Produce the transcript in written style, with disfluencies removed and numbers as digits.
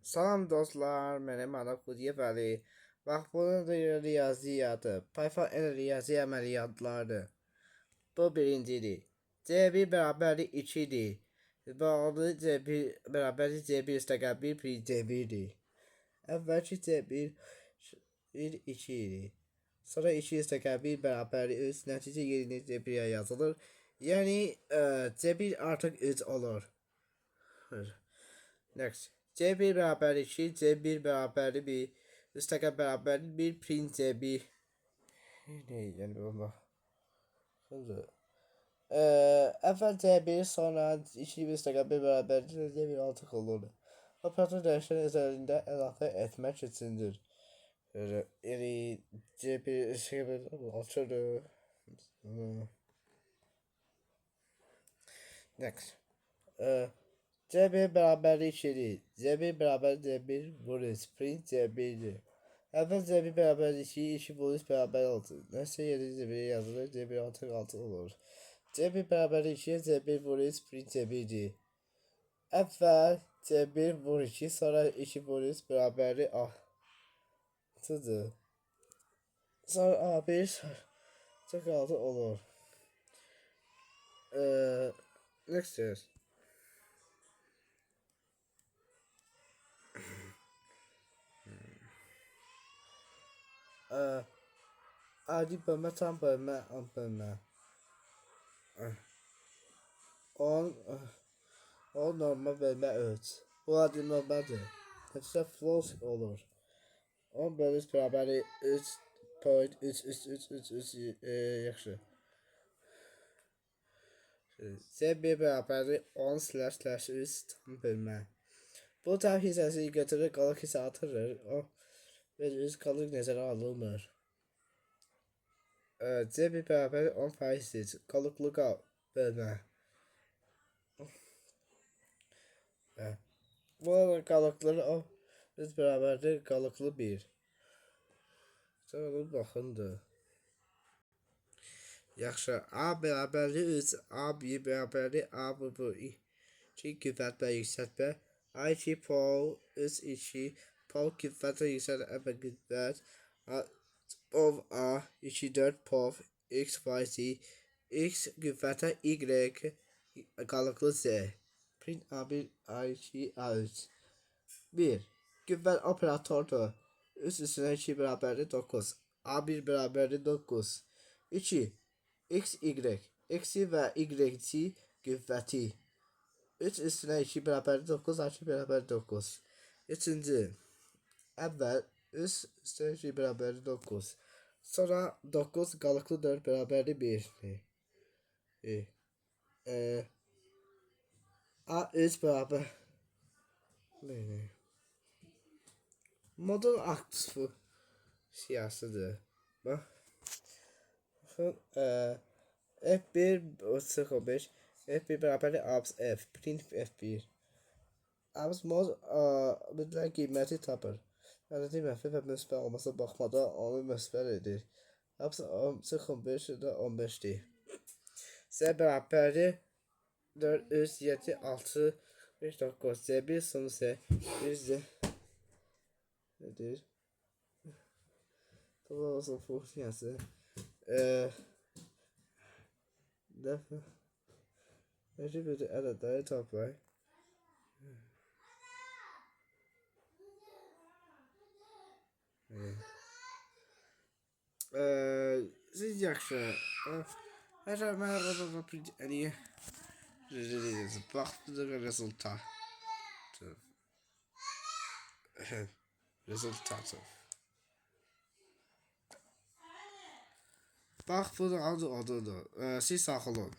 Salam dostlar, mənim adım Qudiyə Vəli. Bax, bunun da riyaziyyatı, Python riyazi əməliyyatlardır. Bu birincidir. C1 bərabərlik 2-dir. Bağlı C1 bərabərlik C1 üstəgəl 1 pi C1-dir. Əvvəlki C1 2 idi. Sonra 2 üstəgəl 1 bərabərlik 3, nəticə yerinə C1-ə yazılır. Yəni C1 artıq 3 olur. Next. C1 bərabərlik 2, C1 bərabərlik 1, üstəgəl bərabərlik 1 print C1. Yəni bu. Əvvəl C1, sonra 2 üstəgəl 1 bərabərlik C1 artıq olur. Operator dəyişən üzərində əlavə etmək üçündür. Yəni C1 açılır. Next. C1 bərabərlik 2-dir. C1 bərabər C1 vurur. Print C1'dir. Əvvəl C1 bərabərlik 2, 2 vurur bərabər 6. Nəsə yeri C1'ə yazılır. C1 artıq 6 olur. C1 bərabərlik 2'ye C1 vurur. Print C1'dir. Əvvəl C1 vurur 2, sonra 2 vurur bərabərlik 6'dır. Sonra A1 artıq 6 olur. Next is. Adi bölmə, tam bölmə, an bölmə. 10 normal bölmə 3. Bu adi normaldır. Nəticə false olur. 10 bölür bərabəri 3.333 yaxşı. C1 bərabəri 10/3 tam bölmə. Bu tam hissəsi götürür, qalıq hissə atırır. Və öz qalıq nəzərə alınmır. C1 bərabər 10%, qalıqlıq bölmə. Bu qalıqları 10 bərabərdir, qalıqlı 1. Sonra baxındır. Yaxşı, A bərabərli 3, A1 bərabərli A bu 2 küfət və yüksəltmə. A2 pol 3 2 pol küfət və yüksəltmə və küfət. Pov A 2 4 pov X Y Z X küfətə Y qalıqlı Z. Print A1 A2 A3. 1. Küfət operatordur. 3 üstünə 2 bərabərli 9. A1 bərabərli 9. 2. X Y Eksi və Y küfəti. 3 üstünə 2 bərabərli 9, A2 bərabərli 9. 3-cü. Əvvəl 3 üstünə 2 bərabərli 9. Sonra 9 qalıqlı 4 bərabərli 1'dir. A3 bərabər. Modul aktifi siyasıdır. Bax. F1 0.5 F1 bərabərli abs F. Print F1. Abs mod mütləq qiyməti tapır. Ədədi mənfi və müsbət olmasa baxmadan onu müsbət edir. Abs 0.5 də 15'dir. Z bərabərli 4 3 7 6 5 9 C1 sonu Z 1 Z nedir? Tamam olsun funksiyası. Dəfə necə bir ədədləri toplayın. Siz yaxşı. Hətta mən orada print eləyə. Bax, bu da rezultat. Rezultatı. Bax, bu da adı odur. Siz sağ olun.